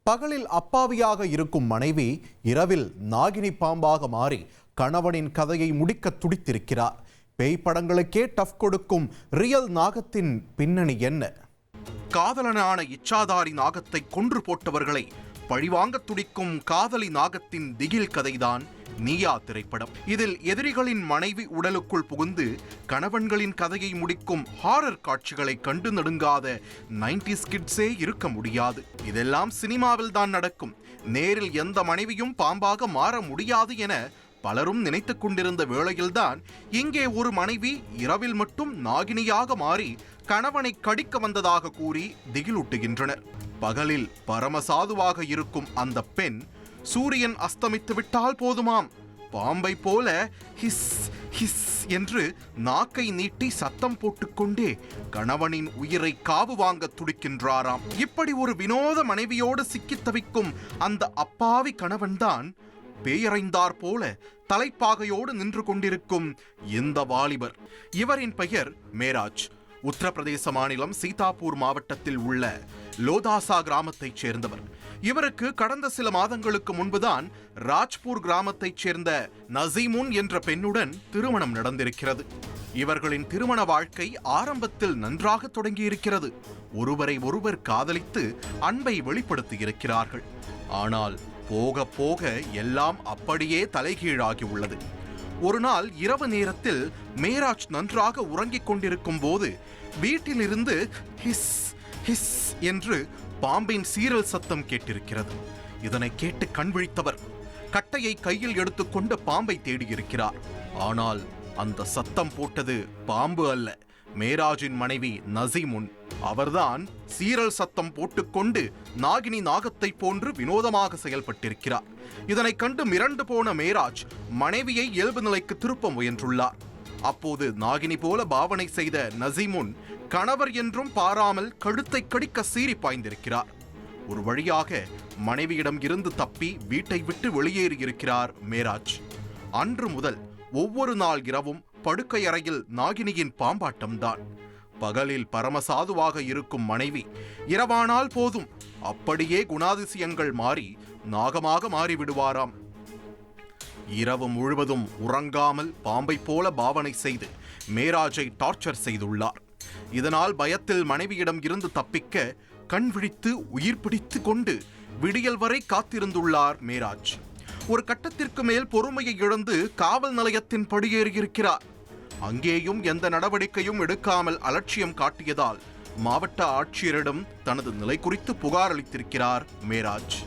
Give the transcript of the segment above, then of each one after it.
பகலில் அப்பாவியாக இருக்கும் மனைவி இரவில் நாகினி பாம்பாக மாறி கணவனின் கதையை முடிக்க துடித்திருக்கிறார். பேய் படங்களுக்கே டஃப் கொடுக்கும் ரியல் நாகத்தின் பின்னணி என்ன? காதலனான இச்சாதாரி நாகத்தை கொன்று போட்டவர்களை பழிவாங்க துடிக்கும் காதலி நாகத்தின் திகில் கதைதான் நீயா திரைப்படம். இதில் எதிரிகளின் மனைவி உடலுக்குள் புகுந்து கணவன்களின் கதையை முடிக்கும் ஹாரர் காட்சிகளை கண்டு நடுங்காத 90s கிட்ஸே இருக்க முடியாது. இதெல்லாம் சினிமாவில் தான் நடக்கும். நேரில் எந்த மனைவியும் பாம்பாக மாற முடியாது என பலரும் நினைத்துக் கொண்டிருந்த வேளையில்தான் இங்கே ஒரு மனைவி இரவில் மட்டும் நாகினியாக மாறி கணவனை கடிக்க வந்ததாக கூறி திகிலூட்டுகின்றனர். பகலில் பரமசாதுவாக இருக்கும் அந்த பெண் சூரியன் அஸ்தமித்து விட்டால் போதுமாம், பாம்பை போல ஹிஸ் ஹிஸ் என்று நாக்கை நீட்டி சத்தம் போட்டுக்கொண்டே கணவனின் உயிரை காவு வாங்க துடிக்கின்றாராம். இப்படி ஒரு வினோத மனைவியோடு சிக்கித் தவிக்கும் அந்த அப்பாவி கணவன்தான் பேயறைந்தார் போல தலைப்பாகையோடு நின்று கொண்டிருக்கும் இந்த வாலிபர். இவரின் பெயர் மேராஜ். உத்தரப்பிரதேச மாநிலம் சீதாப்பூர் மாவட்டத்தில் உள்ள லோதாசா கிராமத்தைச் சேர்ந்தவர். இவருக்கு கடந்த சில மாதங்களுக்கு முன்புதான் ராஜ்பூர் கிராமத்தைச் சேர்ந்த நசீமுன் என்ற பெண்ணுடன் திருமணம் நடந்திருக்கிறது. இவர்களின் திருமண வாழ்க்கை ஆரம்பத்தில் நன்றாக தொடங்கியிருக்கிறது. ஒருவரை ஒருவர் காதலித்து அன்பை வெளிப்படுத்தி இருக்கிறார்கள். ஆனால் போக போக எல்லாம் அப்படியே தலைகீழாகி உள்ளது. ஒரு நாள் இரவு நேரத்தில் மேராஜ் நன்றாக உறங்கிக் கொண்டிருக்கும் போது வீட்டிலிருந்து ஹிஸ் ஹிஸ் என்று பாம்பின் சீரல் சத்தம் கேட்டிருக்கிறது. இதனை கேட்டு கண் விழித்தவர் கட்டையை கையில் எடுத்துக்கொண்டு பாம்பை தேடியிருக்கிறார். ஆனால் அந்த சத்தம் போட்டது பாம்பு அல்ல, மேராஜின் மனைவி நசீமுன். அவர்தான் சீரல் சத்தம் போட்டுக்கொண்டு நாகினி நாகத்தை போன்று வினோதமாக செயல்பட்டிருக்கிறார். இதனை கண்டு மிரண்டு போன மேராஜ் மனைவியை இயல்பு நிலைக்கு திருப்ப முயன்றுள்ளார். அப்போது நாகினி போல பாவனை செய்த நசீமுன் கணவர் என்றும் பாராமல் கழுத்தை கடிக்க சீறி பாய்ந்திருக்கிறார். ஒரு வழியாக மனைவியிடம் இருந்து தப்பி வீட்டை விட்டு வெளியேறியிருக்கிறார் மேராஜ். அன்று முதல் ஒவ்வொரு நாள் இரவும் படுக்கை அறையில் நாகினியின் பாம்பாட்டம்தான். பகலில் பரமசாதுவாக இருக்கும் மனைவி இரவானால் போதும் அப்படியே குணாதிசயங்கள் மாறி நாகமாக மாறிவிடுவாராம். இரவு முழுவதும் உறங்காமல் பாம்பை போல பாவனை செய்து மேராஜை டார்ச்சர் செய்துள்ளார். இதனால் பயத்தில் மனைவியிடம் இருந்து தப்பிக்க கண் விழித்து உயிர் பிடித்து கொண்டு விடியல் வரை காத்திருந்துள்ளார் மேராஜ். ஒரு கட்டத்திற்கு மேல் பொறுமையை இழந்து காவல் நிலையத்தின் படியேறியிருக்கிறார். அங்கேயும் எந்த நடவடிக்கையும் எடுக்காமல் அலட்சியம் காட்டியதால் மாவட்ட ஆட்சியரிடம் தனது நிலை குறித்து புகார் அளித்திருக்கிறார் மேராஜ்.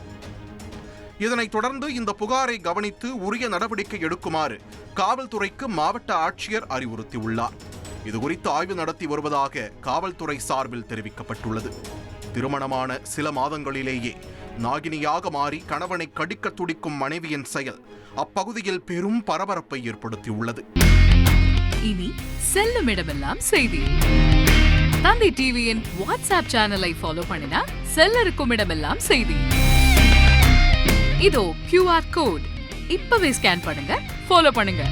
இதனைத் தொடர்ந்து இந்த புகாரை கவனித்து உரிய நடவடிக்கை எடுக்குமாறு காவல்துறைக்கு மாவட்ட ஆட்சியர் அறிவுறுத்தியுள்ளார். இதுகுறித்து ஆய்வு நடத்தி வருவதாக காவல்துறை சார்பில் தெரிவிக்கப்பட்டுள்ளது. திருமணமான சில மாதங்களிலேயே நாகினியாக மாறி கணவனை கடிக்க துடிக்கும் மனைவியின் செயல் அப்பகுதியில் பெரும் பரபரப்பை ஏற்படுத்தியுள்ளது. இனி செல்லும் இடமெல்லாம் செய்தி. தந்தை டிவியின் வாட்ஸ்அப் சேனலை ஃபாலோ பண்ணினா செல்ல இருக்கும் இடமெல்லாம் செய்தி. இதோ QR கோட் இப்பவே ஸ்கேன் பண்ணுங்க, ஃபாலோ பண்ணுங்க.